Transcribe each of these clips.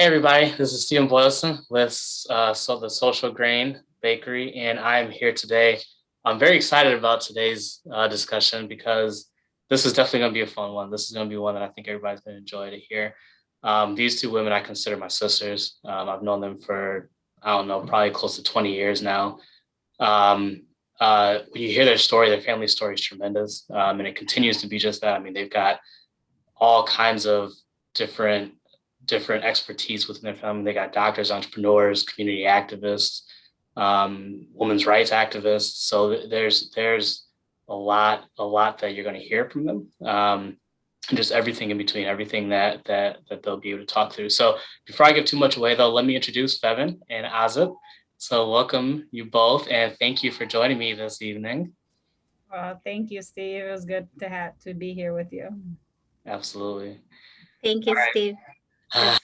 everybody, this is Stephen Boylston with the Social Grain Bakery, and I'm here today. I'm very excited about today's discussion because this is definitely going to be a fun one. This is going to be one that I think everybody's going to enjoy to hear. These two women I consider my sisters. I've known them for, I don't know, probably close to 20 years now. Um, when you hear their story, their family story is tremendous, and it continues to be just that. I mean, they've got all kinds of different expertise within their family. They got doctors, entrepreneurs, community activists, women's rights activists. So there's a lot that you're going to hear from them, and just everything in between, everything that they'll be able to talk through. So before I give too much away, though, let me introduce Feben and Azieb. So welcome you both, and thank you for joining me this evening. Well, thank you, Steve. It was good to have to be here with you. Absolutely. Thank you, Steve. All right.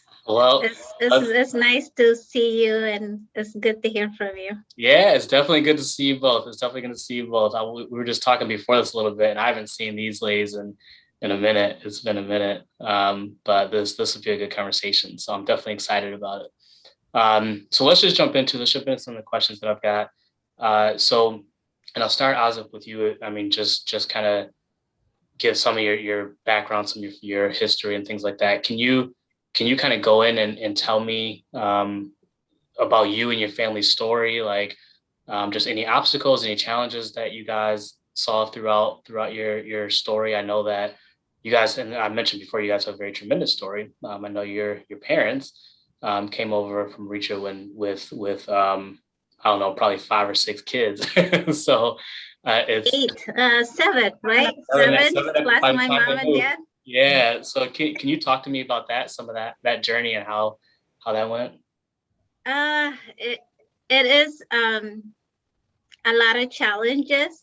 It's Well, it's nice to see you, and it's good to hear from you. yeah, it's definitely good to see you both. It's definitely good to see you both. We were just talking before this a little bit, and I haven't seen these ladies in a minute. It's been a minute, but this will be a good conversation. So I'm definitely excited about it. So let's jump into some of the questions that I've got. And I'll start Azif with you. I mean, just kind of give some of your background, some of your history and things like that. Can you kind of go in and tell me about you and your family's story, like just any obstacles, any challenges that you guys saw throughout your story? I know that you guys, and I mentioned before, you guys have a very tremendous story. I know your parents came over from Richa when with I don't know, probably five or six kids. So it's Eight, seven, right? seven, Seven seven plus by the my time mom they and moved. dad. Yeah. So can you talk to me about that, some of that journey and how that went? It is a lot of challenges.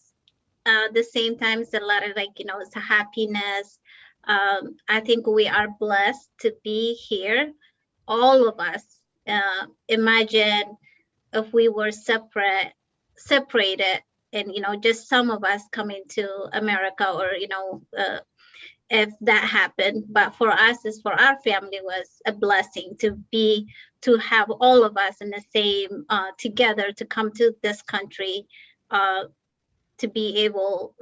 The same time, it's a lot of it's a happiness. I think we are blessed to be here, all of us. Imagine if we were separated, and just some of us coming to America, or if that happened. But for us, is for our family, was a blessing to have all of us in the same together, to come to this country, uh, to be able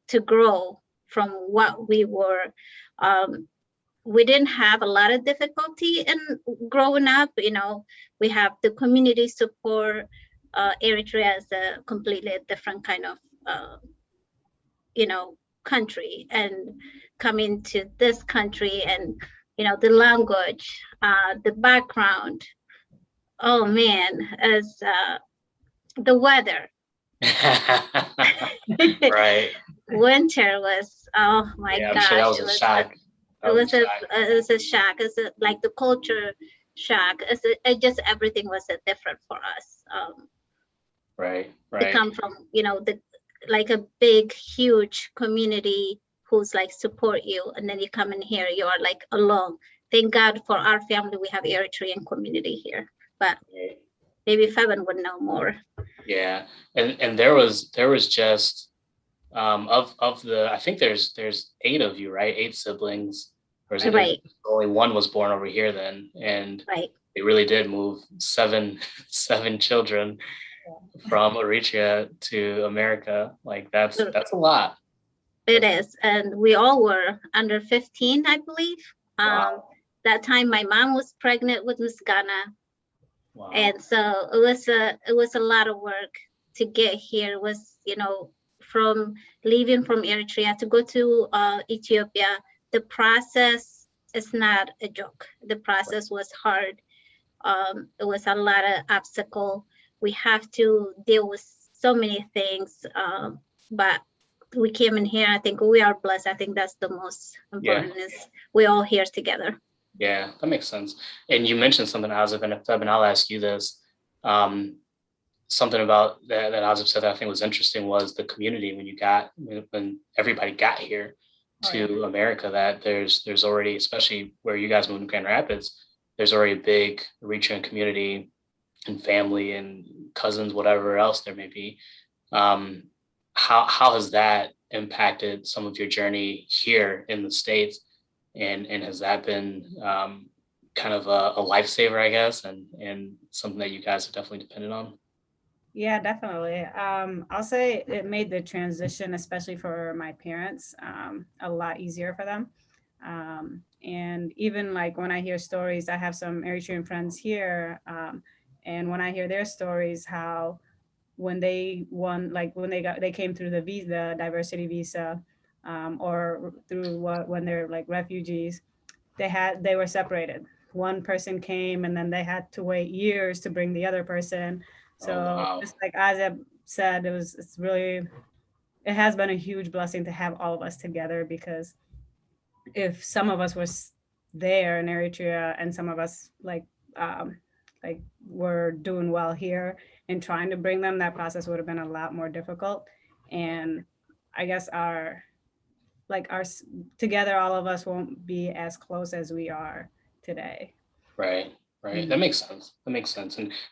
to grow from what we were. We didn't have a lot of difficulty in growing up. We have the community support. Eritrea is a completely different kind of you know country, and coming to this country, and the language, the background. Oh man, as the weather. Right. Winter was, oh my Yeah, I'm sure that gosh, was a shock. it That was a was a shock. it was a shock. It's like the culture shock. It just everything was different for us. Right, To right. come from the like a big huge community who's like support you, and then you come in here, you are like alone. Thank God for our family, we have Eritrean community here, but Right. maybe Feben would know more. Yeah. And there was just of the, I think there's eight of you, right? Eight siblings. Or is it Right, only one was born over here then? And right. they really did move seven children from Eritrea to America. Like that's a lot. It That's is, and we all were under 15, I believe. um wow. that time my mom was pregnant with Miss Ghana, Wow. and so it was a lot of work to get here. It was, from leaving from Eritrea to go to Ethiopia. The process is not a joke. The process was hard. It was a lot of obstacle. We have to deal with so many things, but we came in here. I think we are blessed. I think that's the most Yeah. important, is we all here together. Yeah, that makes sense. And you mentioned something, Azib, and Feb, and I'll ask you this. Um, Something about that Azib said that I think was interesting was the community when everybody got here Oh yeah. to America, that there's already, especially where you guys moved to Grand Rapids, there's already a big Eritrean community and family and cousins, whatever else there may be. Um, how has that impacted some of your journey here in the States? And has that been kind of a lifesaver, I guess, and something that you guys have definitely depended on? Yeah, definitely. I'll say it made the transition, especially for my parents, a lot easier for them. And even like when I hear stories, I have some Eritrean friends here, and when I hear their stories, how when they won, like when they came through the visa, the diversity visa, or through when they're like refugees, they were separated. One person came and then they had to wait years to bring the other person. Oh, So wow. just like Azieb said, it has been a huge blessing to have all of us together, because if some of us was there in Eritrea and some of us um like were doing well here and trying to bring them, that process would have been a lot more difficult. And I guess our together, all of us won't be as close as we are today. Right. That makes sense. And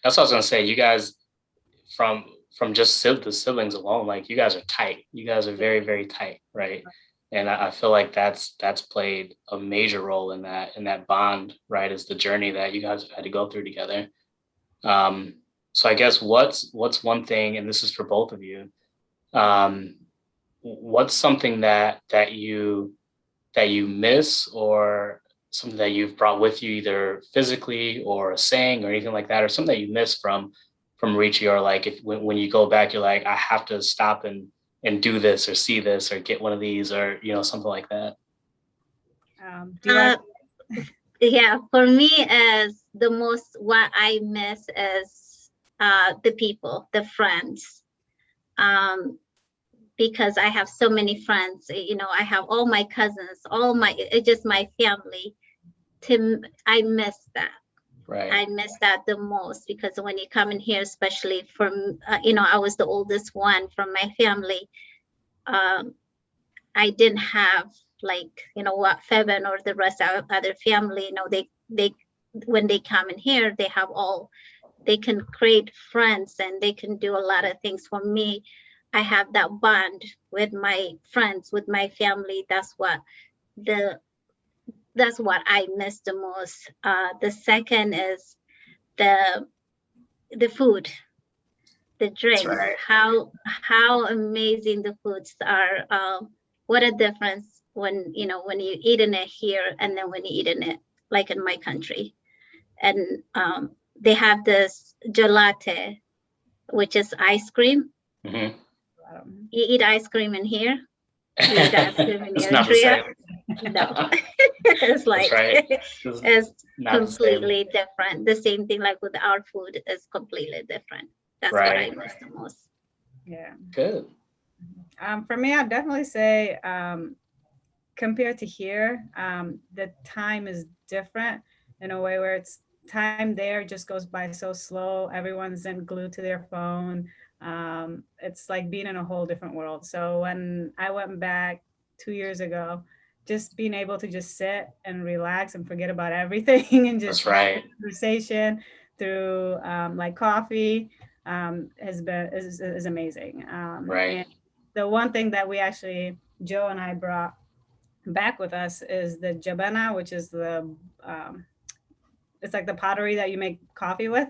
that's what I was gonna say. You guys, from just the siblings alone, like you guys are tight. You guys are very, very tight, right? And I feel like that's played a major role in that bond, right? Is the journey that you guys have had to go through together. So I guess what's one thing, and this is for both of you, um, what's something that you miss, or something that you've brought with you, either physically or a saying or anything like that, or something that you miss from Ricci, or like if when you go back, you're like, I have to stop and do this or see this or get one of these, or something like that. Do you guys? Yeah, for me, as the most, what I miss is the people, the friends. Because I have so many friends, I have all my cousins, just my family. I miss that. Right. I miss that the most, because when you come in here, especially from, I was the oldest one from my family. I didn't have like, what Feben or the rest of other family, they when they come in here, they can create friends and they can do a lot of things. For me, I have that bond with my friends, with my family. That's what I miss the most. The second is the food, the drinks. Right. How amazing the foods are. What a difference when you eating it here and then when you eating it like in my country. And they have this gelate, which is ice cream. Mm-hmm. You eat ice cream in here. You eat ice cream in It's not the same. No, it's like right. it's completely different. The same thing like with our food is completely different. That's what I miss the most. Yeah. Good. For me, I'd definitely say compared to here, the time is different in a way where it's time there just goes by so slow. Everyone's then glued to their phone. It's like being in a whole different world. So when I went back 2 years ago, just being able to just sit and relax and forget about everything and just have a conversation through like coffee is amazing. And the one thing that we actually, Joe and I brought back with us is the jabana, which is it's like the pottery that you make coffee with.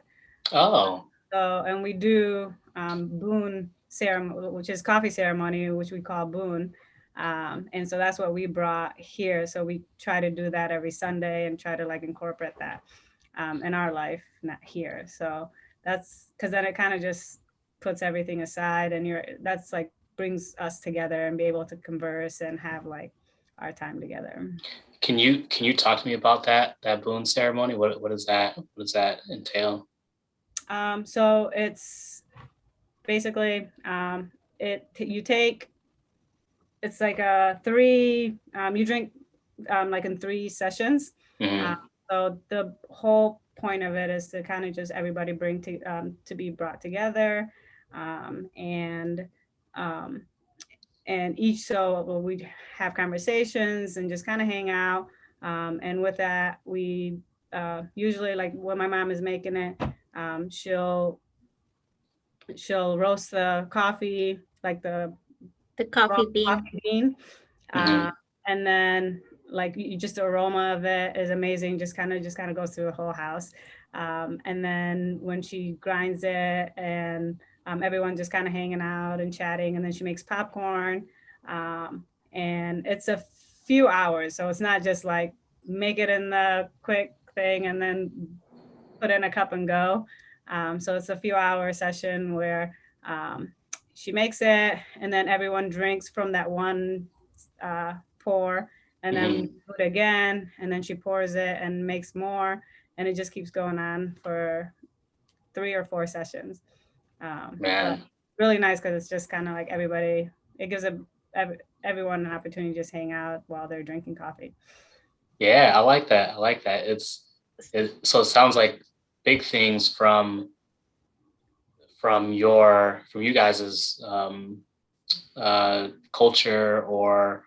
Oh. So, and we do Boon Ceremony, which is coffee ceremony, which we call Boon. And so that's what we brought here. So we try to do that every Sunday and try to like incorporate that in our life, not here. So that's because then it kind of just puts everything aside, and that's like brings us together and be able to converse and have like our time together. Can you talk to me about that Boon ceremony? What does that entail? So it's basically you take, it's like a three, you drink like in 3 sessions. Mm-hmm. So the whole point of it is to kind of just everybody bring to be brought together, and each, so we have conversations and just kind of hang out, and with that we usually, like when my mom is making it, she'll roast the coffee, like the coffee bean. And then like just the aroma of it is amazing. Just kind of goes through the whole house. And then when she grinds it, and everyone just kind of hanging out and chatting, and then she makes popcorn. And it's a few hours, so it's not just like make it in the quick thing and then put in a cup and go. So it's a few hour session where she makes it, and then everyone drinks from that one pour, and then we do it again, and then she pours it and makes more, and it just keeps going on for 3 or 4 sessions. But really nice because it's just kind of like everybody. It gives everyone an opportunity to just hang out while they're drinking coffee. Yeah, I like that. I like that. So it sounds like big things from you guys's culture or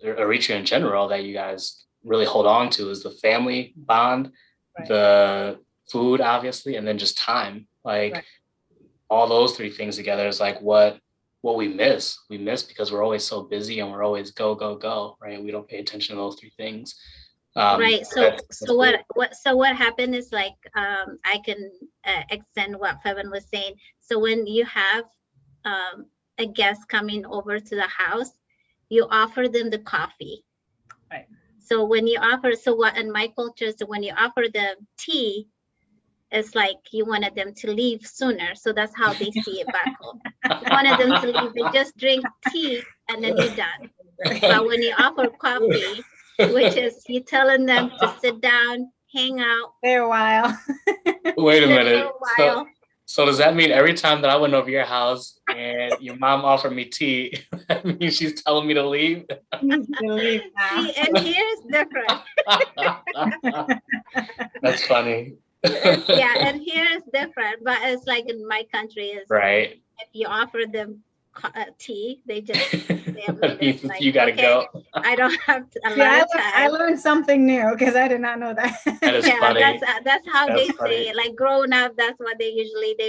Eritrea in general that you guys really hold on to is the family bond, right, the food, obviously, and then just time. Like right, all those 3 things together is like what we miss. We miss because we're always so busy and we're always go, go, go, right? We don't pay attention to those 3 things. Right. So what happened is like I can extend what Feben was saying. So when you have a guest coming over to the house, you offer them the coffee. Right. So when you offer, so what in my culture, so when you offer them tea, it's like you wanted them to leave sooner. So that's how they see it back home. You wanted them to leave. They just drink tea and then you're done. But when you offer coffee, which is you telling them to sit down, hang out. Stay a while. Wait a minute. So does that mean every time that I went over your house and your mom offered me tea, that means she's telling me to leave? See, and here's different. That's funny. Yeah, and here's different, but it's like in my country is right. If you offer them tea, they just like, you gotta go. I don't have to. I learned something new because I did not know that. That is funny. That's how they say it. Like growing up, that's what they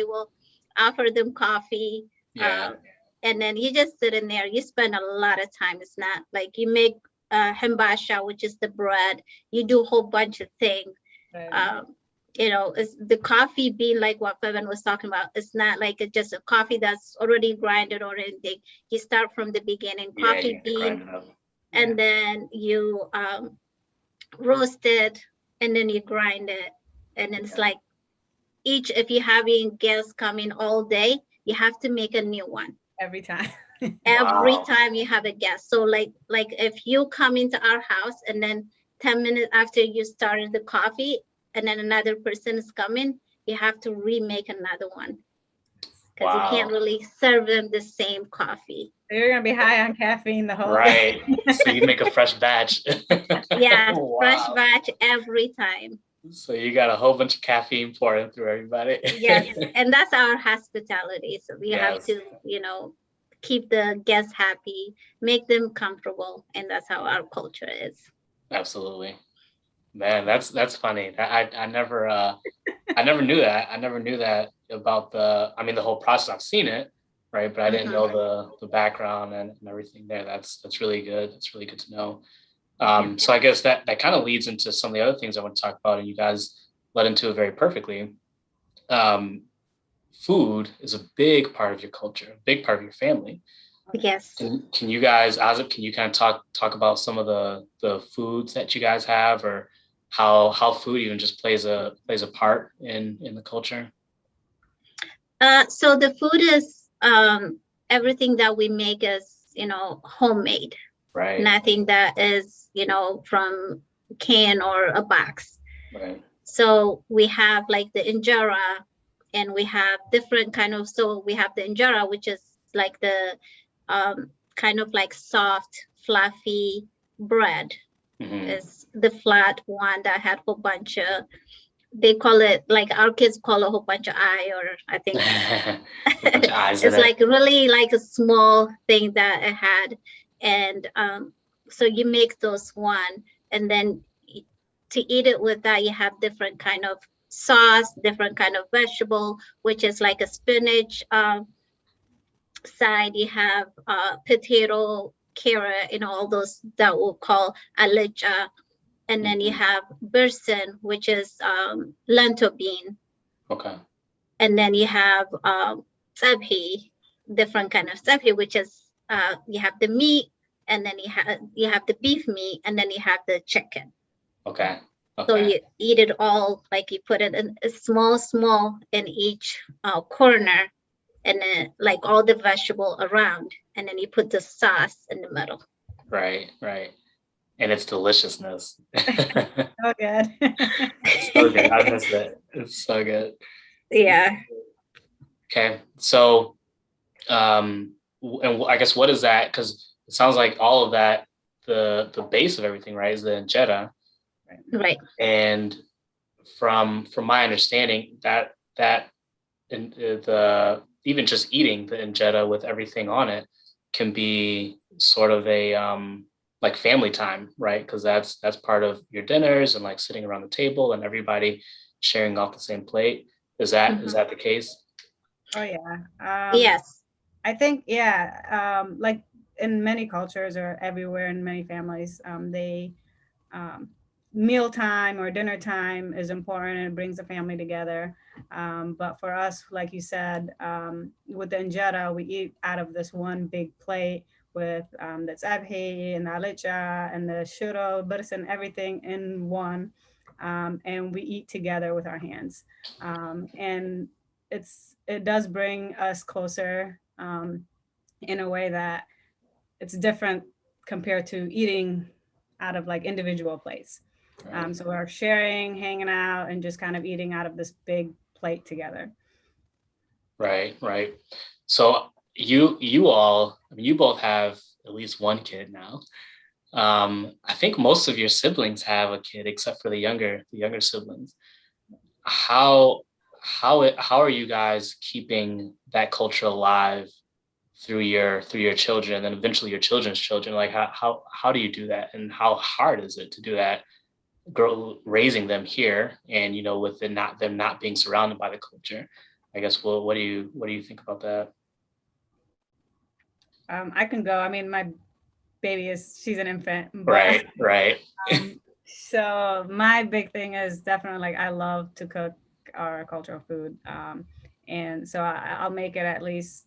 will offer them coffee. Yeah. And then you just sit in there. You spend a lot of time. It's not like you make hembasha, which is the bread. You do a whole bunch of things. Right. It's the coffee bean, like what Feben was talking about. It's not like it's just a coffee that's already grinded or anything. You start from the beginning, coffee bean, and then you roast it, and then you grind it, and then it's like if you're having guests coming all day, you have to make a new one every time. Every time you have a guest. So like if you come into our house and then 10 minutes after you started the coffee, and then another person is coming, you have to remake another one because you can't really serve them the same coffee. So you're gonna be high on caffeine the whole right. So you make a fresh batch. Yeah, fresh batch every time. So you got a whole bunch of caffeine pouring through everybody. Yes, and that's our hospitality. So we have to, keep the guests happy, make them comfortable, and that's how our culture is. Absolutely. Man, that's funny. I never knew that. I never knew that about the whole process. I've seen it, right? But I didn't know the background and everything there. That's really good. It's really good to know. So I guess that kind of leads into some of the other things I want to talk about, and you guys led into it very perfectly. Food is a big part of your culture, a big part of your family. Yes. Can you guys, Azieb, can you kind of talk about some of the foods that you guys have, or how food even just plays a part in the culture? So the food is everything that we make is homemade. Right. Nothing that is from can or a box. Right. So we have like the injera, and we have different kind of. So we have the injera, which is like the kind of like soft, fluffy bread. Is the flat one that had a whole bunch of, they call it, like our kids call a whole bunch of eye, or I think it's like really like a small thing that it had. And so you make those one, and then to eat it with that, you have different kind of sauce, different kind of vegetable, which is like a spinach side. You have potato carrot, all those that we'll call alija. And then you have birsen, which is lentil bean. Okay. And then you have sabhi, different kind of sabhi, which is you have the meat, and then you have the beef meat, and then you have the chicken. Okay. So you eat it all, like you put it in a small in each corner, and then like all the vegetable around, and then you put the sauce in the middle. Right. And it's deliciousness. So good. It's so good. I miss it. It's so good. Yeah. Okay. So, and I guess what is that? Because it sounds like all of that, the base of everything, right, is the injera. Right. And from my understanding, that in the even just eating the injera with everything on it can be sort of a like family time, right? Because that's part of your dinners and like sitting around the table and everybody sharing off the same plate. Is that is that the case? Oh yeah. Yes. I think like in many cultures or everywhere in many families, they mealtime or dinner time is important and it brings the family together. But for us, like you said, with the injera, we eat out of this one big plate with the tzabhi and the alicha and the shuro, birs and everything in one. And we eat together with our hands. And it does bring us closer in a way that it's different compared to eating out of like individual plates. Right. So we're sharing, hanging out, and just kind of eating out of this big plate together. Right. So you all, I mean, you both have at least one kid now. I think most of your siblings have a kid except for the younger siblings. How how are you guys keeping that culture alive through your children and then eventually your children's children? Like how do you do that, and how hard is it to do that, raising them here and with them not being surrounded by the culture? I guess what do you think about that? I can go. I mean, my she's an infant, but Right. so my big thing is definitely like I love to cook our cultural food, and so I'll make it at least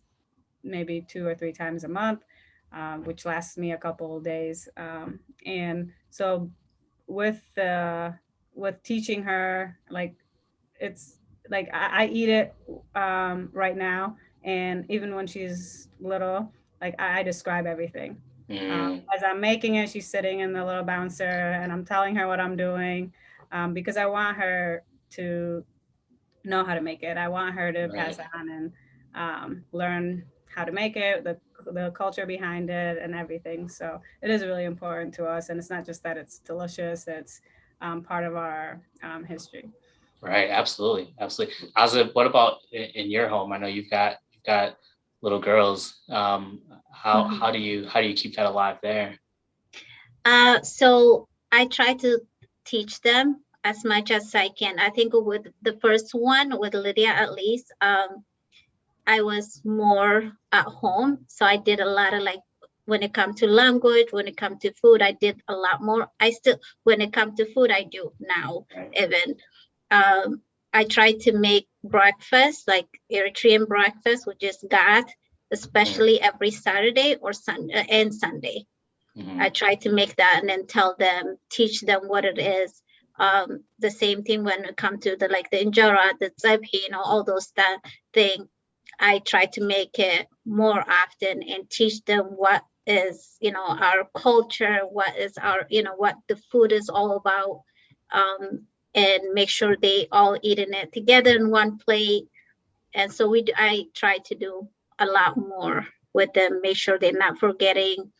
maybe 2 or 3 times a month, which lasts me a couple of days. And so with teaching her, like it's like I eat it right now, and even when she's little, like I describe everything. As I'm making it, she's sitting in the little bouncer, and I'm telling her what I'm doing, because I want her to know how to make it. I want her to pass Right. on and learn how to make it, the culture behind it, and everything. So it is really important to us, and it's not just that it's delicious; it's part of our history. Right. Absolutely. Azieb, what about in your home? I know you've got little girls. How do you keep that alive there? So I try to teach them as much as I can. I think with the first one, with Lydia at least, I was more at home. So I did a lot of like, when it comes to language, when it comes to food, I did a lot more. When it comes to food, I do now, even. I try to make breakfast, like Eritrean breakfast, which is gat, especially every Saturday or Sunday and Sunday. I try to make that and then teach them what it is. The same thing when it comes to the injera, the tzebhi, all those things. I try to make it more often and teach them what is, our culture, what is our, what the food is all about, and make sure they all eating it together in one plate. And so I try to do a lot more with them, make sure they're not forgetting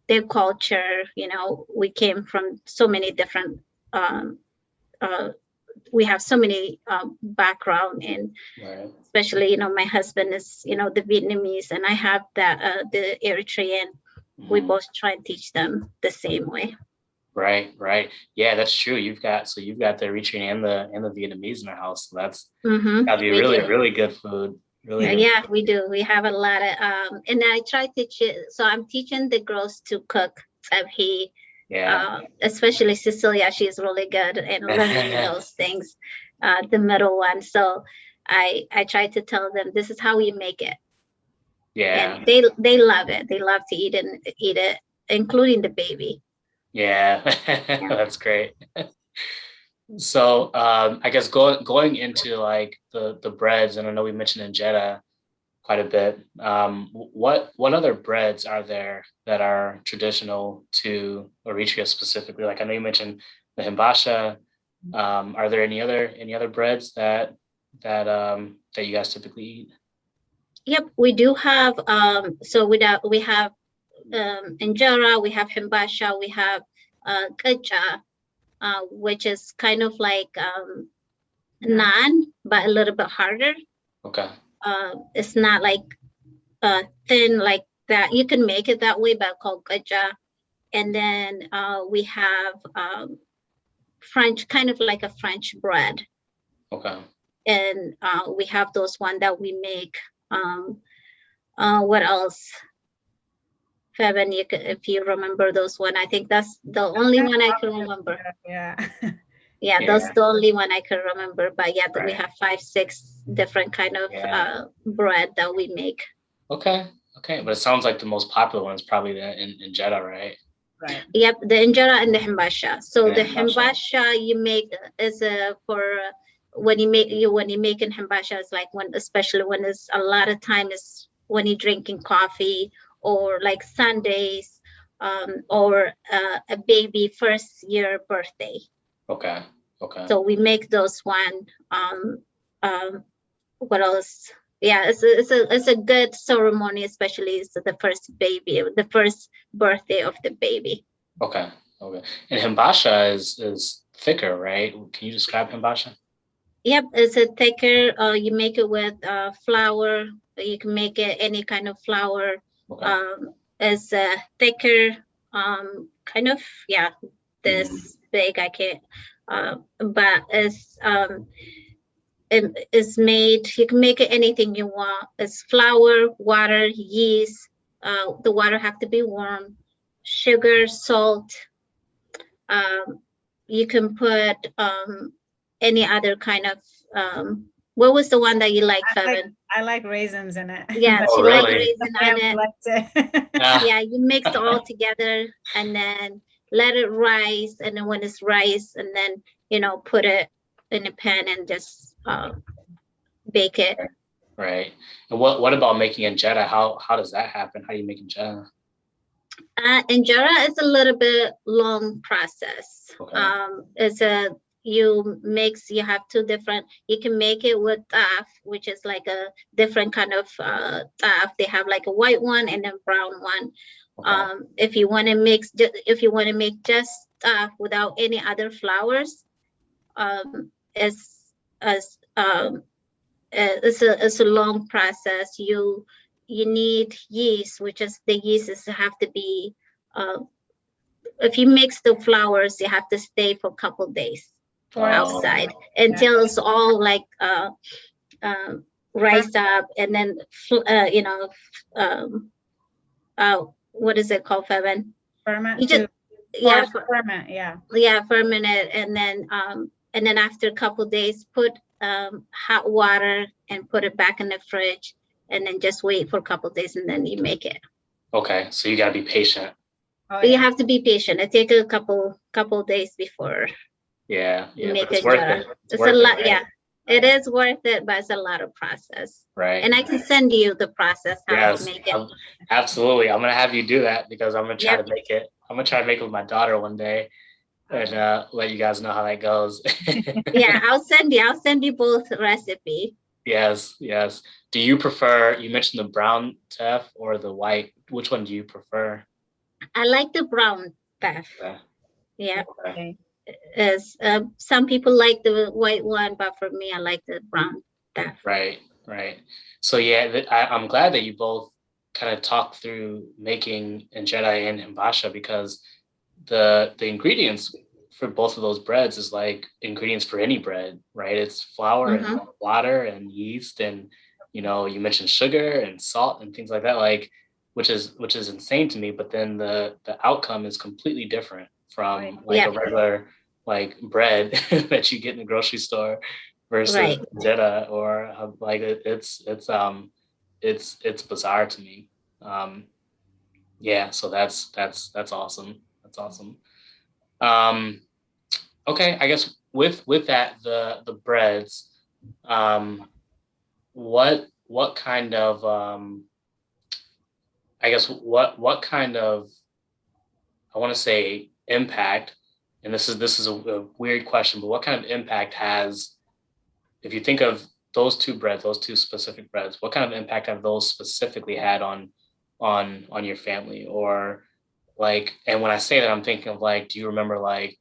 their culture. We came from so many different we have so many background, and especially my husband is the Vietnamese, and I have that the Eritrean. We both try and teach them the same way. Right. Yeah, that's true. You've got the Eritrean and the Vietnamese in the house. So that's gotta be really good food. Really? Yeah, we do. We have a lot of and I try to teach it. So I'm teaching the girls to cook. He Yeah. especially Cecilia, she's really good in learning those things. The middle one. So I try to tell them this is how we make it. Yeah. And they love it. They love to eat it, including the baby. Yeah. Yeah. That's great. So I guess going into like the breads, and I know we mentioned injera quite a bit. What other breads are there that are traditional to Eritrea specifically? Like I know you mentioned the himbasha. Are there any other breads that you guys typically eat? Yep, we do have so we have injera, we have himbasha, we have kacha, which is kind of like naan, but a little bit harder. Okay. It's not like thin like that. You can make it that way, but called kacha. And then we have French, kind of like a French bread. Okay. And we have those one that we make. What else? Feben, if you remember those one, I think that's the only one I can remember. Yeah. Yeah, Yeah. that's the only one I can remember. But yeah, we Right. have 5, 6 different kind of Yeah. bread that we make. Okay. Okay. But it sounds like the most popular one is probably the injera, right? Right. Yep, the injera and the himbasha. So And the himbasha. himbasha you make is for when you make in himbasha, it's like when, especially when it's a lot of time is when you're drinking coffee or like Sundays, or a baby first year birthday. Okay. Okay. So we make those one. Um, what else? Yeah, it's a good ceremony, especially it's the first baby, the first birthday of the baby. Okay. Okay. And himbasha is thicker, right? Can you describe himbasha? Yep, it's a thicker. You make it with flour. You can make it any kind of flour. Okay. It's thicker. Kind of, yeah, this big. I can't. But it's made. You can make it anything you want. It's flour, water, yeast. The water have to be warm. Sugar, salt. You can put any other kind of what was the one that you like, Feben? I like raisins in it. Yeah, Oh, she really? liked raisin on it. Yeah. Yeah, you mix it all together and then let it rise. And then when it's rise, and then put it in a pan and just bake it. Right. And what about making injera? How does that happen? How do you make injera? Injera is a little bit long process. Okay. You have two different, you can make it with taf, which is like a different kind of taf. They have like a white one and a brown one. Okay. If you want to make just taf without any other flours, it's a long process. You need yeast, which is the yeast is have to be if you mix the flours, you have to stay for a couple days outside until it's all like rise up, and then what is it called, Feben? Ferment. You just ferment. Yeah. Yeah, ferment it, and then after a couple days, put hot water and put it back in the fridge, and then just wait for a couple days, and then you make it. Okay, so you gotta be patient. Oh, yeah. You have to be patient. It takes a couple days before. Yeah, make it's worth it. It's a lot. Right? Yeah, it is worth it, but it's a lot of process. Right. And I can send you the process how to make it. Absolutely, I'm gonna have you do that because I'm gonna try to make it. I'm gonna try to make it with my daughter one day, and let you guys know how that goes. Yeah, I'll send you both recipe. Yes. Do you prefer? You mentioned the brown teff or the white. Which one do you prefer? I like the brown teff. Yeah. Okay. As some people like the white one, but for me, I like the brown teff. Right. So yeah, I'm glad that you both kind of talked through making injera and himbasha, because the ingredients for both of those breads is like ingredients for any bread, right? It's flour and water and yeast and you know, you mentioned sugar and salt and things like that, like, which is insane to me. But then the outcome is completely different Right. from like Yeah, a regular like bread that you get in the grocery store versus right. Jetta or like it's bizarre to me. Um, yeah, so that's awesome. That's awesome. Um, okay, I guess with that the breads, um, what kind of I guess what kind of I want to say impact, and this is a weird question, but what kind of impact has, if you think of those two breads, those two specific breads, what kind of impact have those specifically had on your family? Or like, and when I say that, I'm thinking of like, do you remember like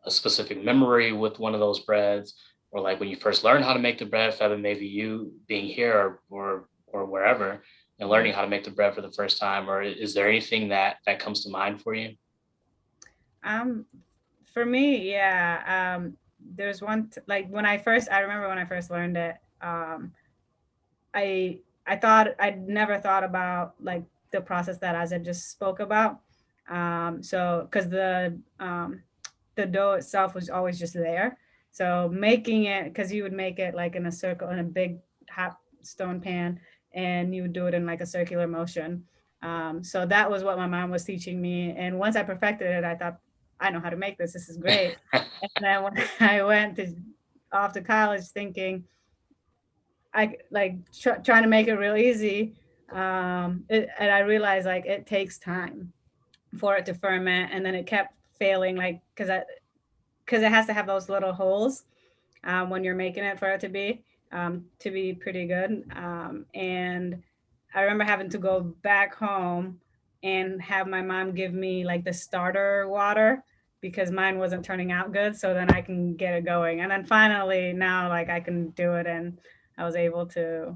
a specific memory with one of those breads, or like when you first learned how to make the bread, Feben, maybe you being here or wherever and learning how to make the bread for the first time, or is there anything that comes to mind for you? Um, for me, yeah. There's like I remember when I first learned it. I thought I'd never thought about like the process that Azieb just spoke about. So because the dough itself was always just there. So making it, because you would make it like in a circle in a big hot stone pan, and you would do it in like a circular motion. So that was what my mom was teaching me. And once I perfected it, I thought, I know how to make this. This is great. And then when I went off to college thinking, trying to make it real easy. And I realized like it takes time for it to ferment, and then it kept failing, like because it has to have those little holes when you're making it for it to be pretty good. And I remember having to go back home and have my mom give me like the starter water because mine wasn't turning out good. So then I can get it going. And then finally now like I can do it, and I was able to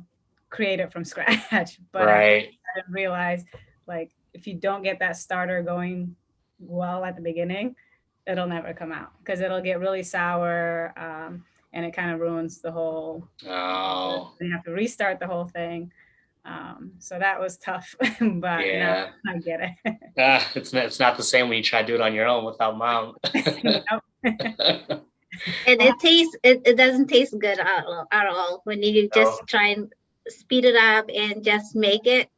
create it from scratch. But at first Right. I didn't realize like if you don't get that starter going well at the beginning, it'll never come out because it'll get really sour, and it kind of ruins the whole. Oh, You have to restart the whole thing. So that was tough, but now yeah. I get it. It's not the same when you try to do it on your own without mom. Nope. And it doesn't taste good at all when you No, just try and speed it up and just make it.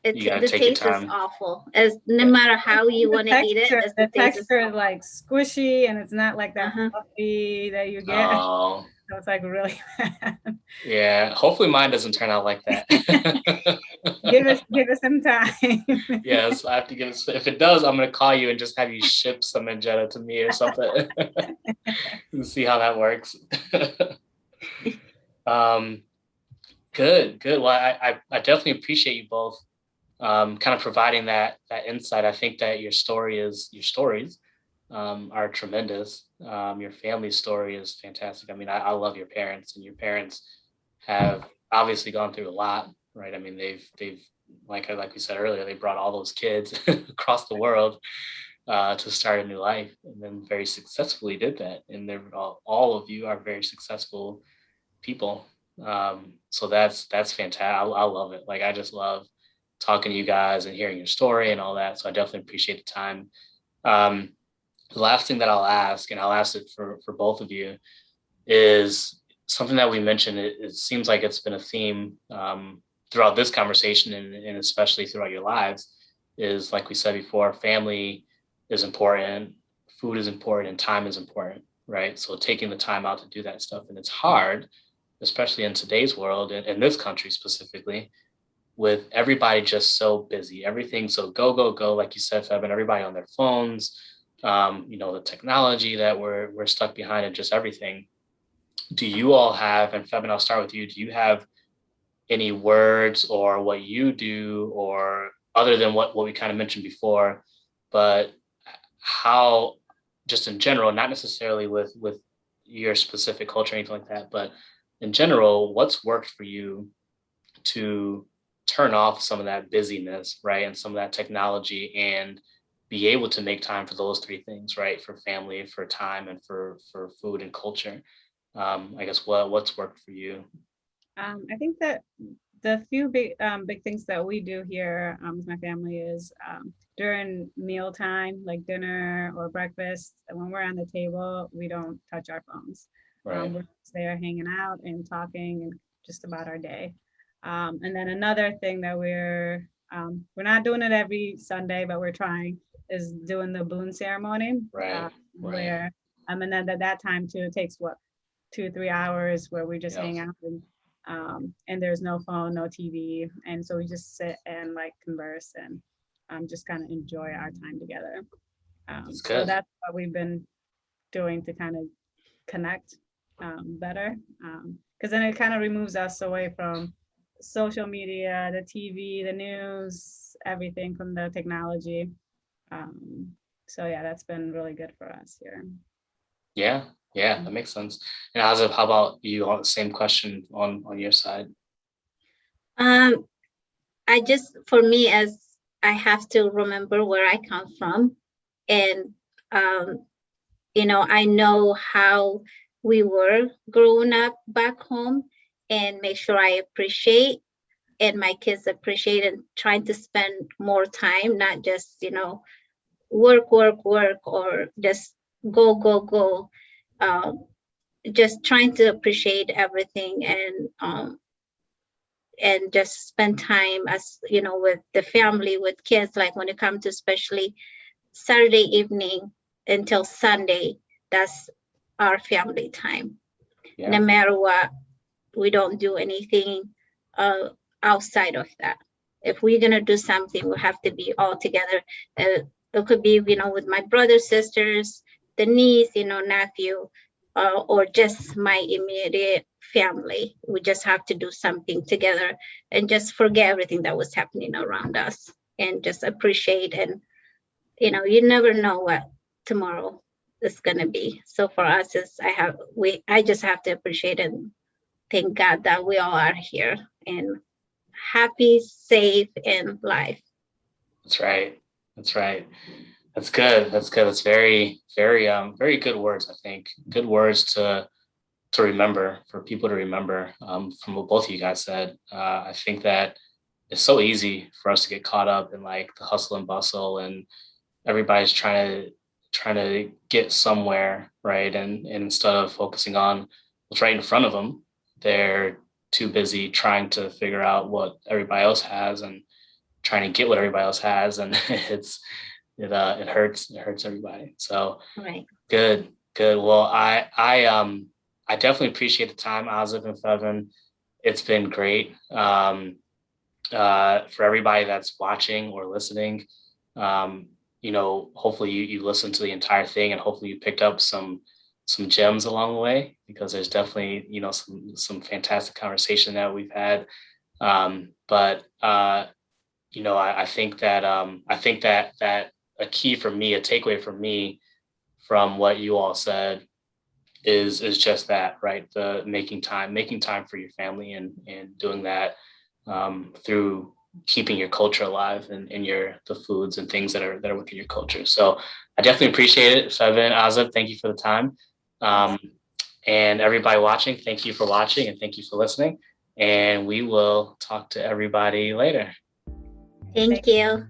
you gotta The take your taste is time. awful. As no Yeah. matter how you want to eat it, The the taste is texture is awful. like squishy, and it's not like that Uh-huh. fluffy that you get. Oh, So it's like really bad. yeah. Hopefully mine doesn't turn out like that. Give us some time. Yes, I have to give it. If it does, I'm gonna call you and just have you ship some Angetta to me or something and see how that works. um, good, good. Well, I definitely appreciate you both kind of providing that insight. I think that your stories are tremendous. Your family story is fantastic. I mean, I love your parents, and your parents have obviously gone through a lot, right? I mean, they've like we said earlier, they brought all those kids across the world to start a new life, and then very successfully did that. And they're all of you are very successful people. So that's fantastic. I love it. Like I just love talking to you guys and hearing your story and all that. So I definitely appreciate the time. Um, the last thing that I'll ask, and I'll ask it for both of you, is something that we mentioned. It seems like it's been a theme throughout this conversation, and especially throughout your lives. Is like we said before, family is important, food is important, and time is important, right? So taking the time out to do that stuff, and it's hard, especially in today's world, and in this country specifically, with everybody just so busy, everything so go go go, like you said, Feb, and everybody on their phones. You know, the technology that we're stuck behind, and just everything. Do you all have, and Feb, and I'll start with you. Do you have any words or what you do, or other than what we kind of mentioned before, but how, just in general, not necessarily with your specific culture or anything like that, but in general, what's worked for you to turn off some of that busyness, right? And some of that technology, and be able to make time for those three things, right? For family, for time, and for food and culture. I guess what's worked for you? I think that the few big things that we do here with my family is during mealtime, like dinner or breakfast, and when we're on the table, we don't touch our phones. Right. We're just there hanging out and talking and just about our day. And then another thing that we're not doing it every Sunday, but we're trying is doing the Boon Ceremony, Right. where and then at that time too, it takes what 2 or 3 hours where we just Yeah. hang out and there's no phone, no TV, and so we just sit and like converse and just kind of enjoy our time together. That's So good. that's what we've been doing to kind of connect better, because then it kind of removes us away from social media, the TV, the news, everything from the technology. Um, so yeah, that's been really good for us here. Yeah. Yeah, that makes sense. And Azib, how about you? On the same question on your side. Um, I just, for me, as I have to remember where I come from, and um, I know how we were growing up back home, and make sure I appreciate and my kids appreciate and trying to spend more time, not just, work, work, work, or just go, go, go. Um, just trying to appreciate everything and just spend time as with the family, with kids, like when it comes to especially Saturday evening until Sunday, that's our family time. Yeah. No matter what, we don't do anything uh, outside of that. If we're gonna do something, we have to be all together. It could be, with my brothers, sisters, the niece, nephew, or just my immediate family. We just have to do something together and just forget everything that was happening around us and just appreciate. And you never know what tomorrow is gonna be. So for us, I just have to appreciate and thank God that we all are here and happy, safe, and life. That's right. That's right. That's good. That's good. That's very, very, very good words. I think good words to remember, for people to remember, from what both of you guys said. I think that it's so easy for us to get caught up in like the hustle and bustle, and everybody's trying to get somewhere, right? And instead of focusing on what's right in front of them, they're too busy trying to figure out what everybody else has and trying to get what everybody else has, and it hurts everybody. So Right. good, good. Well, I definitely appreciate the time, Azib and Feben. It's been great. For everybody that's watching or listening, um, hopefully you listened to the entire thing, and hopefully you picked up some gems along the way, because there's definitely some fantastic conversation that we've had. But I think that a key for me, a takeaway for me from what you all said is just that, right? The making time for your family, and doing that through keeping your culture alive, and the foods and things that are within your culture. So I definitely appreciate it. Feben, Azib, thank you for the time. Um, and everybody watching, thank you for watching, and thank you for listening. And we will talk to everybody later. Thank you.